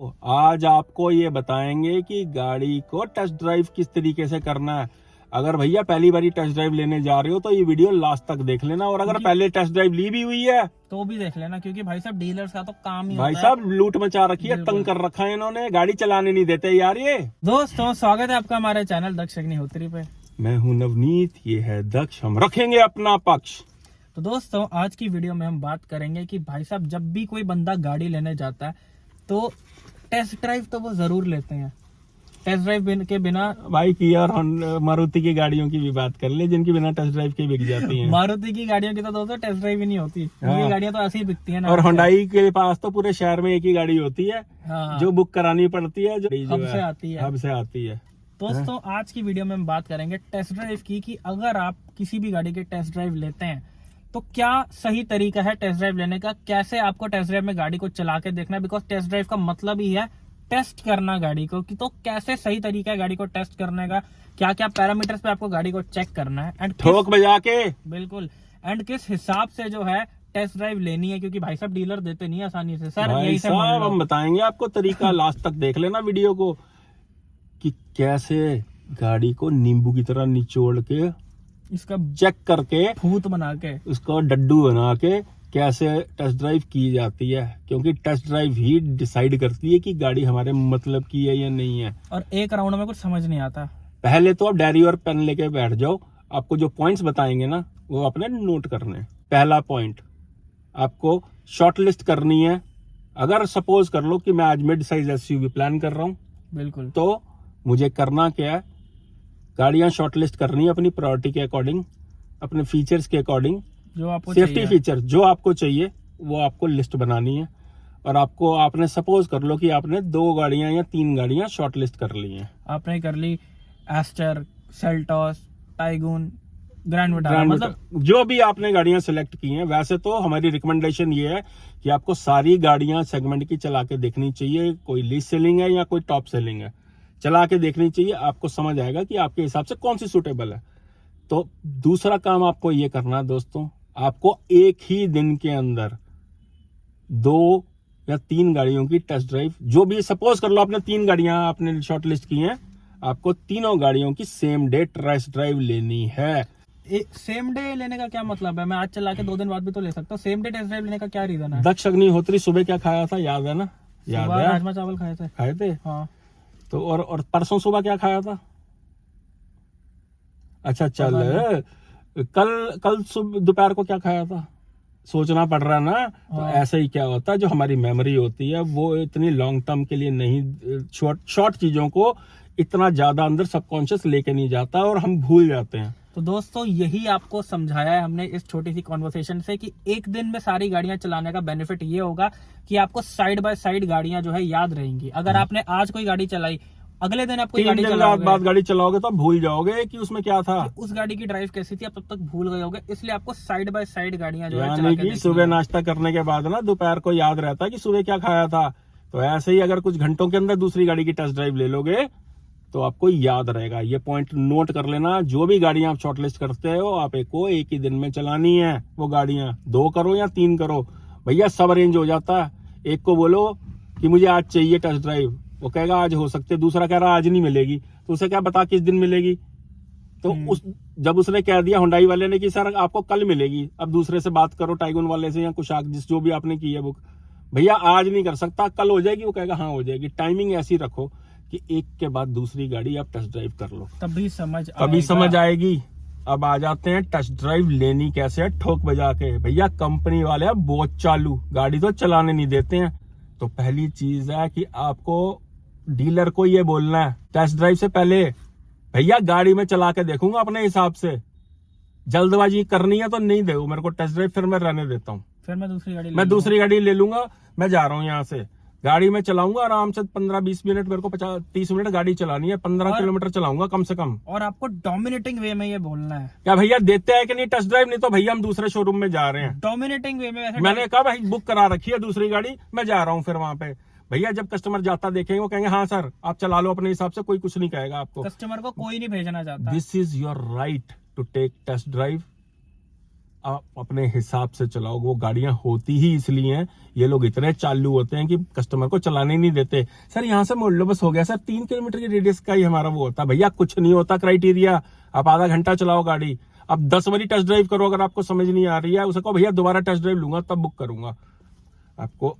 आज आपको ये बताएंगे कि गाड़ी को टेस्ट ड्राइव किस तरीके से करना है। अगर भैया पहली बारी टेस्ट ड्राइव लेने जा रहे हो तो ये वीडियो लास्ट तक देख लेना, और अगर पहले टेस्ट ड्राइव ली भी हुई है तो भी देख लेना, क्योंकि भाई साहब डीलर्स का तो काम ही भाई होता है। साहब लूट मचा रखी है, तंग कर रखा है इन्होंने, गाड़ी चलाने नहीं देते यार ये। दोस्तों स्वागत है आपका हमारे चैनल दक्ष अग्निहोत्री पे। मैं हूं नवनीत, ये है दक्ष, हम रखेंगे अपना पक्ष। तो दोस्तों आज की वीडियो में हम बात करेंगे कि भाई साहब जब भी कोई बंदा गाड़ी लेने जाता है तो टेस्ट ड्राइव तो वो जरूर लेते हैं। टेस्ट ड्राइव के बिना भाई किया और मारुति की गाड़ियों की भी बात कर ले, जिनकी बिना टेस्ट ड्राइव के बिक जाती हैं। मारुति की गाड़ियों की तो दोस्तों टेस्ट ड्राइव ही नहीं होती, ये गाड़ियां तो ऐसी ही बिकती है ना। और हुंडई के पास तो पूरे शहर में एक ही गाड़ी होती है, हाँ, जो बुक करानी पड़ती है, जो हब से आती है। हब से आती है। दोस्तों आज की वीडियो में हम बात करेंगे टेस्ट ड्राइव की, कि अगर आप किसी भी गाड़ी के टेस्ट ड्राइव लेते हैं तो क्या सही तरीका है टेस्ट ड्राइव लेने का, कैसे आपको टेस्ट ड्राइव में गाड़ी को चला के देखना है। बिकॉज टेस्ट ड्राइव का मतलब ही है टेस्ट करना गाड़ी को, कि तो कैसे सही तरीका है गाड़ी को टेस्ट करने का, क्या क्या पैरामीटर्स पे आपको गाड़ी को चेक करना है, एंड ठोक बजा के बिल्कुल, एंड किस हिसाब से जो है टेस्ट ड्राइव लेनी है, क्योंकि भाई साहब डीलर देते नहीं आसानी से। सर भाई यही से साहब हम बताएंगे आपको तरीका, लास्ट तक देख लेना वीडियो को, कि कैसे गाड़ी को नींबू की तरह निचोड़ के इसका चेक करके भूत बना के उसको डड्डू बना के कैसे टेस्ट ड्राइव की जाती है। क्योंकि टेस्ट ड्राइव ही डिसाइड करती है कि गाड़ी हमारे मतलब की है या नहीं है। और एक राउंड में कुछ समझ नहीं आता। पहले तो आप डायरी और पेन लेके बैठ जाओ, आपको जो पॉइंट्स बताएंगे ना वो अपने नोट करने हैं। पहला पॉइंट, आपको शॉर्ट लिस्ट करनी है। अगर सपोज कर लो कि मैं आज मिड साइज एसयूवी प्लान कर रहा हूँ, बिल्कुल, तो मुझे करना क्या है, गाड़ियां शॉर्ट लिस्ट करनी है अपनी प्रायोरिटी के अकॉर्डिंग, अपने फीचर्स के अकॉर्डिंग, जो आपको सेफ्टी फीचर जो आपको चाहिए वो आपको लिस्ट बनानी है। और आपने सपोज कर लो कि आपने 2 गाड़ियां या 3 गाड़ियां शॉर्ट लिस्ट कर ली हैं। आपने कर ली Astor, Seltos, Taigun, Grand Vitara, मतलब जो भी आपने गाड़ियां सिलेक्ट की हैं। वैसे तो हमारी रिकमेंडेशन ये है कि आपको सारी गाड़ियां सेगमेंट की चला के देखनी चाहिए, कोई लीज सेलिंग है या कोई टॉप सेलिंग है, चला के देखनी चाहिए। आपको समझ आएगा कि आपके हिसाब से कौन सी सूटेबल है। तो दूसरा काम आपको ये करना है दोस्तों, आपको एक ही दिन के अंदर 2 या 3 गाड़ियों की टेस्ट ड्राइव, जो भी सपोज कर लो आपने 3 गाड़ियां आपने शॉर्ट लिस्ट की हैं, आपको तीनों गाड़ियों की सेम डे टेस्ट ड्राइव लेनी है। सेम डे लेने का क्या मतलब है? मैं आज चला के 2 दिन बाद भी तो ले सकता हूँ। सेम डे टेस्ट ड्राइव लेने का क्या रीजन है? दक्ष अग्निहोत्री सुबह क्या खाया था, याद है ना? याद है, राजमा चावल खाए थे। हाँ। तो और परसों सुबह क्या खाया था? अच्छा चल, कल दोपहर को क्या खाया था? सोचना पड़ रहा है ना। तो ऐसे ही क्या होता है, जो हमारी मेमोरी होती है वो इतनी लॉन्ग टर्म के लिए नहीं, शॉर्ट चीजों को इतना ज्यादा अंदर सबकॉन्शियस लेके नहीं जाता और हम भूल जाते हैं। तो दोस्तों यही आपको समझाया है हमने इस छोटी सी कॉन्वर्सेशन से, कि एक दिन में सारी गाड़ियां चलाने का बेनिफिट ये होगा कि आपको साइड बाय साइड गाड़ियां जो है याद रहेंगी। अगर आपने आज कोई गाड़ी चलाई, अगले दिन आप कोई गाड़ी चलाओगे, बाद गाड़ी चलाओगे तो आप भूल जाओगे कि उसमें क्या था, उस गाड़ी की ड्राइव कैसी थी, आप तब तक भूल गए होगे। इसलिए आपको साइड बाय साइड गाड़ियां जो है चला के देखनी है। सुबह नाश्ता करने के बाद ना दोपहर को याद रहता है कि सुबह क्या खाया था। तो ऐसे ही अगर कुछ घंटों के अंदर दूसरी गाड़ी की टेस्ट ड्राइव ले लोगे तो आपको याद रहेगा। ये पॉइंट नोट कर लेना। जो भी गाड़ियां आप शॉर्टलिस्ट करते हो, आप एक ही दिन में चलानी है। वो गाड़ियां 2 करो या 3 करो, भैया सब अरेंज हो जाता है। एक को बोलो कि मुझे आज चाहिए टेस्ट ड्राइव, वो कहेगा आज हो सकते, दूसरा कह रहा आज नहीं मिलेगी, तो उसे क्या बता किस दिन मिलेगी। तो जब उसने कह दिया हुंडई वाले ने कि सर आपको कल मिलेगी, अब दूसरे से बात करो, टाइगून वाले से या कुशाक, जो भी आपने की है बुक, भैया आज नहीं कर सकता, कल हो जाएगी, वो कहेगा हाँ हो जाएगी। टाइमिंग ऐसी रखो कि एक के बाद दूसरी गाड़ी आप टेस्ट ड्राइव कर लो, तभी समझ आएगी। अब आ जाते हैं टेस्ट ड्राइव लेनी कैसे है, ठोक बजा के। भैया कंपनी वाले अब बहुत चालू, गाड़ी तो चलाने नहीं देते हैं। तो पहली चीज है कि आपको डीलर को ये बोलना है टेस्ट ड्राइव से पहले, भैया गाड़ी में चला के देखूंगा अपने हिसाब से, जल्दबाजी करनी है तो नहीं दो मेरे को टेस्ट ड्राइव, फिर मैं रहने देता हूँ, फिर मैं दूसरी गाड़ी ले लूंगा। मैं जा रहा हूँ यहाँ से, गाड़ी में चलाऊंगा आराम से 15-20 मिनट, मेरे को 50-30 मिनट गाड़ी चलानी है, 15 किलोमीटर चलाऊंगा कम से कम। और आपको डोमिनेटिंग वे में ये बोलना है, क्या भैया देते हैं कि नहीं टेस्ट ड्राइव? नहीं तो भैया हम दूसरे शोरूम में जा रहे हैं। डोमिनेटिंग वे में मैंने कहा भाई बुक करा रखी है दूसरी गाड़ी, मैं जा रहा हूँ फिर वहां पे। भैया जब कस्टमर जाता देखेंगे वो कहेंगे हाँ सर आप चला लो अपने हिसाब से, कोई कुछ नहीं कहेगा आपको। कस्टमर को कोई नहीं भेजना चाहता। This is your right to take test drive, आप अपने हिसाब से चलाओ। वो गाड़ियां होती ही इसलिए हैं, ये लोग इतने चालू होते हैं कि कस्टमर को चलाने ही नहीं देते। सर यहाँ से मोड़ लो, बस हो गया सर, 3 किलोमीटर की रेडियस का ही हमारा वो होता है। भैया कुछ नहीं होता क्राइटेरिया, आप आधा घंटा चलाओ गाड़ी, अब 10 बारी टेस्ट ड्राइव करो, अगर आपको समझ नहीं आ रही है उसे कहो भैया दोबारा टेस्ट ड्राइव लूंगा तब बुक करूंगा। आपको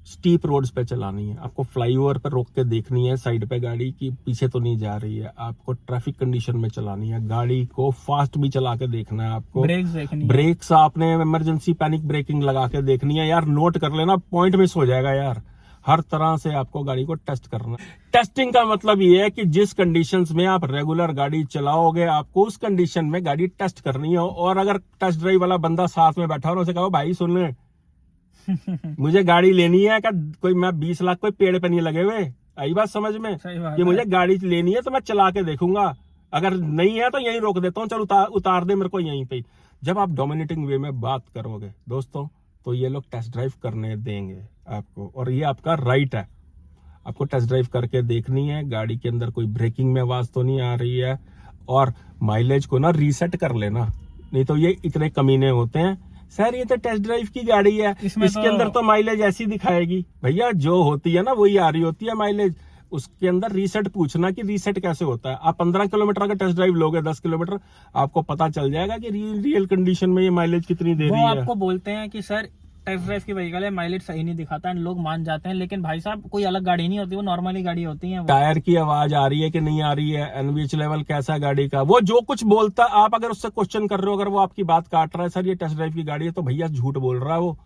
स्टीप रोड्स पे चलानी है, आपको फ्लाईओवर पर रोक के देखनी है साइड पे गाड़ी की पीछे तो नहीं जा रही है, आपको ट्रैफिक कंडीशन में चलानी है, गाड़ी को फास्ट भी चला के देखना है, आपको ब्रेक्स देखनी है। ब्रेक्स आपने इमरजेंसी पैनिक ब्रेकिंग लगा के देखनी है। यार नोट कर लेना, पॉइंट मिस हो जाएगा यार। हर तरह से आपको गाड़ी को टेस्ट करना है। टेस्टिंग का मतलब ये है कि जिस कंडीशंस में आप रेगुलर गाड़ी चलाओगे आपको उस कंडीशन में गाड़ी टेस्ट करनी है। और अगर टेस्ट ड्राइव वाला बंदा साथ में बैठा हो उसे कहो भाई सुन ले मुझे गाड़ी लेनी है, क्या कोई मैं 20 लाख कोई पेड़ पे नहीं लगे हुए, आई बात समझ में, सही बात कि है। मुझे गाड़ी लेनी है तो मैं चला के देखूंगा, अगर नहीं है तो यहीं रोक देता हूँ, चल उतार दे मेरे को यहीं पे। जब आप डोमिनेटिंग वे में बात करोगे दोस्तों तो ये लोग टेस्ट ड्राइव करने देंगे आपको, और ये आपका राइट है। आपको टेस्ट ड्राइव करके देखनी है गाड़ी के अंदर कोई ब्रेकिंग में आवाज तो नहीं आ रही है, और माइलेज को ना रीसेट कर लेना, नहीं तो ये इतने कमीने होते हैं। सर ये तो टेस्ट ड्राइव की गाड़ी है, इसके अंदर तो माइलेज ऐसी दिखाएगी। भैया जो होती है ना वही आ रही होती है माइलेज, उसके अंदर रीसेट पूछना कि रीसेट कैसे होता है। आप 15 किलोमीटर का टेस्ट ड्राइव लोगे, 10 किलोमीटर, आपको पता चल जाएगा कि रियल कंडीशन में ये माइलेज कितनी दे वो रही है। आपको बोलते हैं कि सर टेस्ट ड्राइव की व्हीकल है, माइलेज सही नहीं दिखाता है, लोग मान जाते हैं, लेकिन भाई साहब कोई अलग गाड़ी नहीं होती, वो नॉर्मली गाड़ी होती है। टायर की आवाज आ रही है कि नहीं आ रही है, एनवीएच लेवल कैसा है गाड़ी का, वो जो कुछ बोलता, आप अगर उससे क्वेश्चन कर रहे हो, अगर वो आपकी बात काट रहा है सर ये टेस्ट ड्राइव की गाड़ी है, तो भैया झूठ बोल रहा है वो।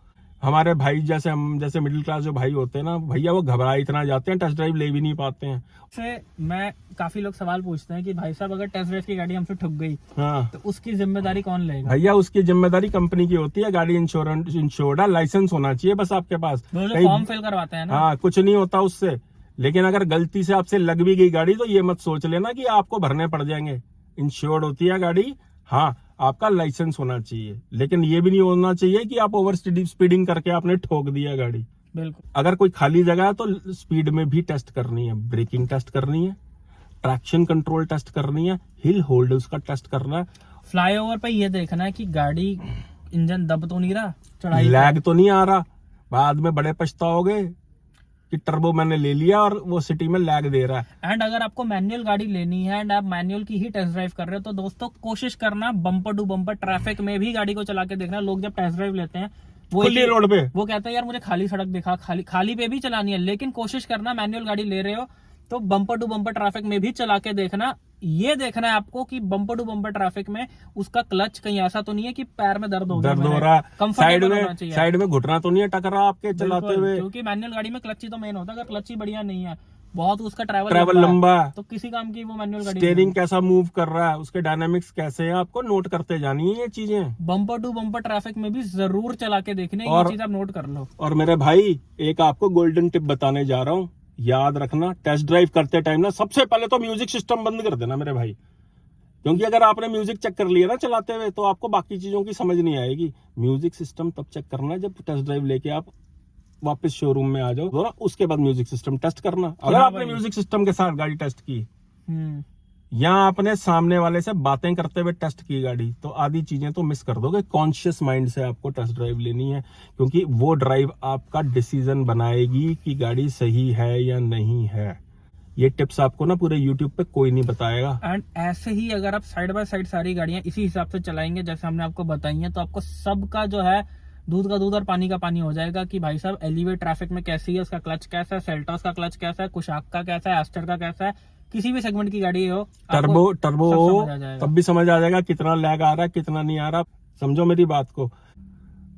हमारे भाई जैसे हम जैसे मिडिल क्लास जो भाई होते हैं ना भैया, वो घबरा इतना जाते हैं, टेस्ट ड्राइव ले भी नहीं पाते हैं। से मैं काफी लोग सवाल पूछते हैं कि भाई साहब अगर टेस्ट ड्राइव की गाड़ी हमसे ठुक गई हाँ तो उसकी जिम्मेदारी कौन लेगा? भैया उसकी जिम्मेदारी कंपनी की होती है, गाड़ी इंश्योर्ड है, लाइसेंस होना चाहिए बस आपके पास। वो जो कहीं- फॉर्म फिल करवाते हैं ना, हाँ कुछ नहीं होता उससे। लेकिन अगर गलती से आपसे लग भी गई गाड़ी तो ये मत सोच लेना कि आपको भरने पड़ जाएंगे। इंश्योर्ड होती है गाड़ी, हाँ आपका लाइसेंस होना चाहिए, लेकिन ये भी नहीं होना चाहिए कि आप ओवर स्पीडिंग करके आपने ठोक दिया गाड़ी। बिल्कुल। अगर कोई खाली जगह है तो स्पीड में भी टेस्ट करनी है, ब्रेकिंग टेस्ट करनी है, ट्रैक्शन कंट्रोल टेस्ट करनी है, हिल होल्ड उसका टेस्ट करना है, फ्लाईओवर पे ये देखना है कि गाड़ी इंजन दब तो नहीं रहा, चढ़ाई पे। लैग तो नहीं आ रहा, बाद में बड़े पछताओगे कि टर्बो मैंने ले लिया और वो सिटी में लैग दे रहा है। एंड अगर आपको मैनुअल गाड़ी लेनी है एंड आप मैनुअल की ही टेस्ट ड्राइव कर रहे हो तो दोस्तों कोशिश करना बम्पर टू बम्पर ट्रैफिक में भी गाड़ी को चला के देखना। लोग जब टेस्ट ड्राइव लेते हैं वो खुली रोड पे वो कहते हैं यार मुझे खाली सड़क दिखा, खाली पे भी चलानी है, लेकिन कोशिश करना मैनुअल गाड़ी ले रहे हो तो बम्पर टू बम्पर ट्रैफिक में भी चला के देखना। ये देखना है आपको कि बम्पर टू बम्पर ट्रैफिक में उसका क्लच कहीं ऐसा तो नहीं है कि पैर में दर्द हो रहा है, कंफर्टेबल साइड में घुटना तो नहीं है टकरा आपके चलाते हुए, क्योंकि मैनुअल गाड़ी में क्लच ही तो मेन होता है। अगर क्लच ही बढ़िया नहीं है, बहुत उसका ट्रैवल लंबा है, तो किसी काम की वो मैनुअल गाड़ी। स्टीयरिंग कैसा मूव कर रहा है, उसके डायनामिक्स कैसे हैं, आपको नोट करते जानी है ये चीजें। बम्पर टू बम्पर ट्रैफिक में भी जरूर चला के देखने, ये और- चीज आप नोट कर लो। और मेरे भाई एक आपको गोल्डन टिप बताने जा रहा हूँ, याद रखना टेस्ट ड्राइव करते टाइम ना सबसे पहले तो म्यूजिक सिस्टम बंद कर देना मेरे भाई, क्योंकि अगर आपने म्यूजिक चेक कर लिया ना चलाते हुए तो आपको बाकी चीजों की समझ नहीं आएगी। म्यूजिक सिस्टम तब चेक करना है जब टेस्ट ड्राइव लेके आप वापस शोरूम में आ जाओ, तो ना उसके बाद म्यूजिक सिस्टम टेस्ट करना। अगर हाँ आपने भाई। म्यूजिक सिस्टम के साथ गाड़ी टेस्ट की हम्म, या आपने सामने वाले से बातें करते हुए टेस्ट की गाड़ी, तो आधी चीजें तो मिस कर दोगे। कॉन्शियस माइंड से आपको टेस्ट ड्राइव लेनी है, क्योंकि वो ड्राइव आपका डिसीजन बनाएगी कि गाड़ी सही है या नहीं है। ये टिप्स आपको ना पूरे YouTube पे कोई नहीं बताएगा। एंड ऐसे ही अगर आप साइड बाय साइड सारी गाड़ियां इसी हिसाब से चलाएंगे जैसे हमने आपको बताई है, तो आपको सबका जो है दूध का दूध और पानी का पानी हो जाएगा कि भाई साहब एलिवेट ट्रैफिक में कैसी है, उसका क्लच कैसा है, सेल्टॉस का क्लच कैसा है, कुशाक का कैसा है, एस्टर का कैसा है, किसी भी सेगमेंट की गाड़ी हो, आपको टर्बो सब हो समझ आ जाएगा। तब भी समझ आ जाएगा कितना लैग आ रहा है कितना नहीं आ रहा। समझो मेरी बात को,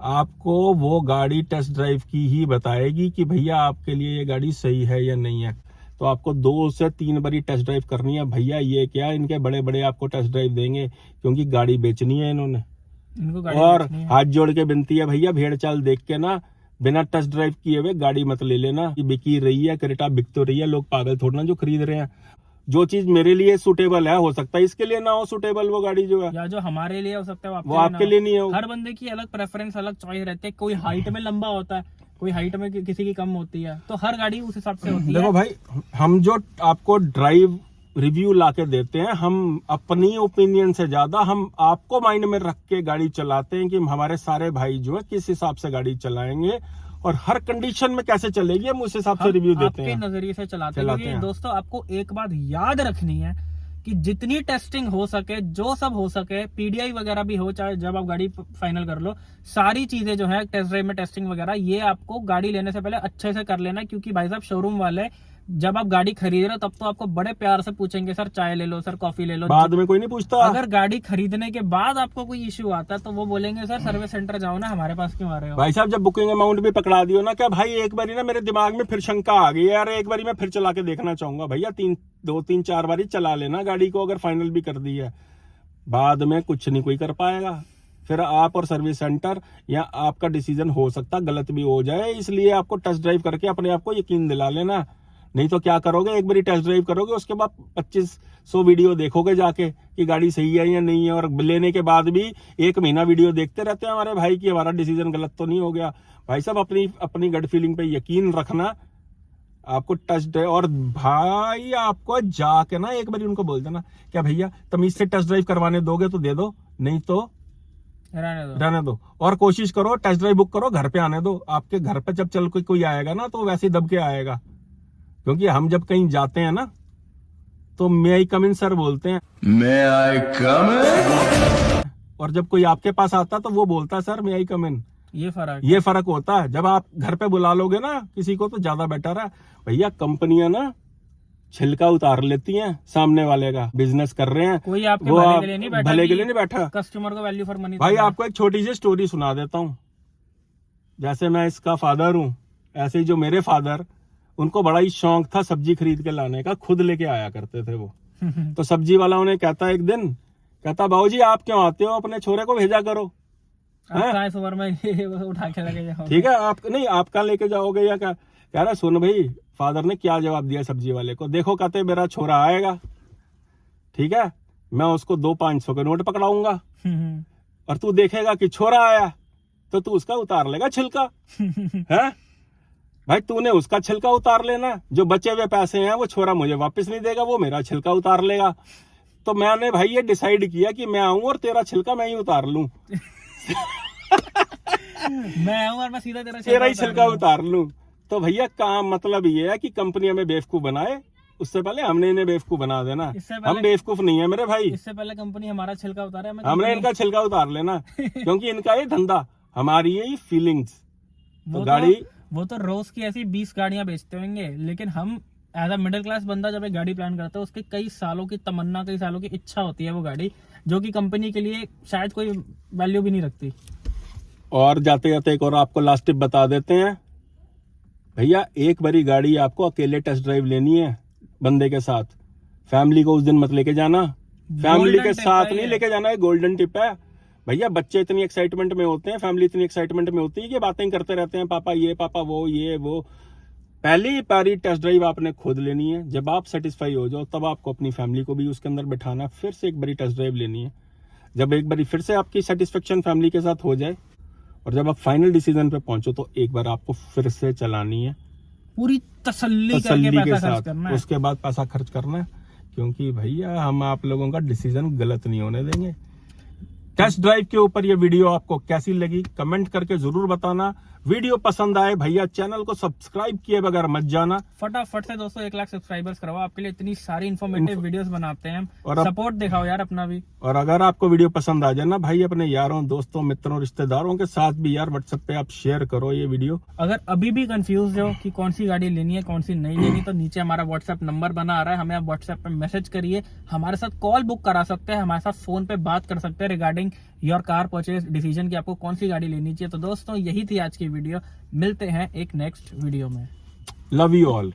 आपको वो गाड़ी टेस्ट ड्राइव की ही बताएगी कि भैया आपके लिए ये गाड़ी सही है या नहीं है। तो आपको 2 से 3 बारी टेस्ट ड्राइव करनी है। भैया ये क्या इनके बड़े बड़े आपको टेस्ट ड्राइव देंगे, क्योंकि गाड़ी बेचनी है इन्होंने। इनको गाड़ी और बेचनी है। हाथ जोड़ के विनती है भैया, भेड़ चाल देख के ना बिना टेस्ट ड्राइव किए हुए गाड़ी मत ले लेना। कि बिकी रही है, क्रेटा बिक तो रही है, लोग पागल थोड़ा ना जो खरीद रहे हैं। जो चीज मेरे लिए सुटेबल है हो सकता है इसके लिए ना हो सुटेबल वो गाड़ी जो है, या जो हमारे लिए हो सकता है वो आपके लिए नहीं है। हर बंदे की अलग प्रेफरेंस अलग चॉइस रहती है। कोई हाइट में लंबा होता है, कोई हाइट में किसी की कम होती है, तो हर गाड़ी उस हिसाब से होती है। देखो भाई, हम जो आपको ड्राइव रिव्यू लाके देते हैं, हम अपनी ओपिनियन से ज्यादा हम आपको माइंड में रख के गाड़ी चलाते हैं कि हमारे सारे भाई जो है किस हिसाब से गाड़ी चलाएंगे और हर कंडीशन में कैसे चलेगी, हम उस हिसाब से रिव्यू देते हैं, आपके नजरिए से चलाते हैं। दोस्तों आपको एक बात याद रखनी है कि जितनी टेस्टिंग हो सके, जो सब हो सके, पीडीआई वगैरह भी हो, चाहे जब आप गाड़ी फाइनल कर लो, सारी चीजें जो है टेस्ट ड्राइव में टेस्टिंग वगैरह, ये आपको गाड़ी लेने से पहले अच्छे से कर लेना, क्योंकि भाई साहब शोरूम वाले जब आप गाड़ी खरीद रहे हो तब तो आपको बड़े प्यार से पूछेंगे, सर चाय ले लो, सर कॉफी ले लो। बाद में कोई नहीं पूछता। अगर गाड़ी खरीदने के बाद आपको कोई इश्यू आता है तो वो बोलेंगे सर सर्विस सेंटर जाओ ना, हमारे पास क्यों आ रहे हो। भाई साहब जब बुकिंग अमाउंट भी पकड़ा दियो ना, क्या भाई एक बारी ना मेरे दिमाग में फिर शंका आ गई यार, एक बारी मैं फिर चला के देखना चाहूंगा। भैया 2-3-4 बारी चला लेना गाड़ी को, अगर फाइनल भी कर दी है, बाद में कुछ नहीं कोई कर पाएगा। फिर आप और सर्विस सेंटर या आपका डिसीजन हो सकता गलत भी हो जाए, इसलिए आपको टेस्ट ड्राइव करके अपने आप को यकीन दिला लेना। नहीं तो क्या करोगे, एक बारी टेस्ट ड्राइव करोगे, उसके बाद 2500 वीडियो देखोगे जाके कि गाड़ी सही है या नहीं है, और लेने के बाद भी 1 महीना वीडियो देखते रहते हैं हमारे भाई कि हमारा डिसीजन गलत तो नहीं हो गया। भाई साहब अपनी गट फीलिंग पे यकीन रखना, आपको टेस्ट ड्राइव, और भाई आपको जाके ना एक बारी उनको बोल देना, क्या भैया तमीज से टेस्ट ड्राइव करवाने दोगे तो दे दो, नहीं तो रहने दो। और कोशिश करो टेस्ट ड्राइव बुक करो, घर पे आने दो। आपके घर पे जब चल कोई आएगा ना तो वैसे ही दब के आएगा, क्योंकि हम जब कहीं जाते हैं ना तो मे आई कम इन सर बोलते हैं, मे आई कम इन, और जब कोई आपके पास आता है तो वो बोलता है सर मे आई कम इन। ये फर्क होता है। जब आप घर पे बुला लोगे ना किसी को तो ज्यादा बेटर है। भैया कंपनियां ना छिलका उतार लेती हैं सामने वाले का, बिजनेस कर रहे हैं, कोई आपके भले के लिए नहीं बैठा, कस्टमर को वैल्यू फॉर मनी। भाई आपको एक छोटी सी स्टोरी सुना देता हूँ। जैसे मैं इसका फादर हूँ, ऐसे ही जो मेरे फादर, उनको बड़ा ही शौक था सब्जी खरीद के लाने का, खुद लेके आया करते थे वो। तो सब्जी वाला उन्हें कहता एक दिन, कहता बाबूजी आप क्यों आते हो, अपने छोरे को भेजा करो। उठा के लगे जाओ। ठीक है, आप नहीं, आप कहाँ लेके जाओगे या क्या। कह रहा सुन भाई, फादर ने क्या जवाब दिया सब्जी वाले को, देखो कहते मेरा छोरा आएगा, ठीक है, मैं उसको 2-500 के नोट पकड़ाऊंगा, और तू देखेगा कि छोरा आया तो तू उसका उतार लेगा छिलका। है भाई, तूने उसका छिलका उतार लेना, जो बचे हुए पैसे हैं वो छोरा मुझे वापस नहीं देगा, वो मेरा छिलका उतार लेगा। तो मैंने भाई ये डिसाइड किया कि मैं आऊं और तेरा छिलका मैं ही उतार लूं। मैं आऊं और मैं सीधा तेरा ही छिलका उतार लूं। तो भैया काम मतलब ये है कि कंपनी हमें बेवकूफ बनाए, उससे पहले हमने इन्हें बेवकूफ बना देना। हम बेवकूफ नहीं है मेरे भाई, इससे पहले कंपनी हमारा छिलका उतारे, हमने इनका छिलका उतार लेना। क्योंकि इनका ये धंधा, हमारी ये फीलिंग्स। तो गाड़ी वो तो रोज की ऐसी 20 गाड़ियां बेचते होंगे, लेकिन हम एज अ मिडिल क्लास बंदा जब एक गाड़ी प्लान करता है, उसके कई सालों की तमन्ना, कई सालों की इच्छा होती है वो गाड़ी, जो कि कंपनी के लिए शायद कोई वैल्यू भी नहीं रखती। और जाते जाते एक और आपको लास्ट टिप बता देते हैं भैया, एक बारी गाड़ी आपको अकेले टेस्ट ड्राइव लेनी है बंदे के साथ, फैमिली को उस दिन मत लेके जाना, फैमिली के साथ नहीं लेके जाना। गोल्डन टिप है भैया। बच्चे इतनी एक्साइटमेंट में होते हैं, फैमिली इतनी एक्साइटमेंट में होती है कि बातें करते रहते हैं, पापा ये, पापा वो, ये वो। पहली बारी टेस्ट ड्राइव आपने खुद लेनी है, जब आप सेटिस्फाई हो जाओ तब आपको अपनी फैमिली को भी उसके अंदर बैठाना, फिर से एक बारी टेस्ट ड्राइव लेनी है। जब एक बारी फिर से आपकी सेटिस्फेक्शन फैमिली के साथ हो जाए और जब आप फाइनल डिसीजन पे पहुंचो तो एक बार आपको फिर से चलानी है पूरी तसल्ली के साथ, उसके बाद पैसा खर्च करना है। क्योंकि भैया हम आप लोगों का डिसीजन गलत नहीं होने देंगे। टेस्ट ड्राइव के ऊपर ये वीडियो आपको कैसी लगी कमेंट करके जरूर बताना। वीडियो पसंद आए भैया चैनल को सब्सक्राइब किए बगैर मत जाना। फटाफट से दोस्तों 1 लाख सब्सक्राइबर्स करवाओ, आपके लिए इतनी सारी इन्फॉर्मेटिव वीडियोस बनाते हैं, और सपोर्ट दिखाओ यार अपना भी। और अगर आपको वीडियो पसंद आ जाए ना भाई, अपने यारों दोस्तों मित्रों रिश्तेदारों के साथ भी यार व्हाट्सएप पे आप शेयर करो ये वीडियो। अगर अभी भी कंफ्यूज हो कि कौन सी गाड़ी लेनी है कौन सी नहीं लेनी, तो नीचे हमारा व्हाट्सएप नंबर बना आ रहा है, हमें आप व्हाट्सएप पे मैसेज करिए, हमारे साथ कॉल बुक करा सकते हैं, हमारे साथ फोन पे बात कर सकते हैं regarding your car purchase decision की आपको कौन सी गाड़ी लेनी चाहिए। तो दोस्तों यही थी आज की वीडियो, मिलते हैं एक नेक्स्ट वीडियो में। Love you all.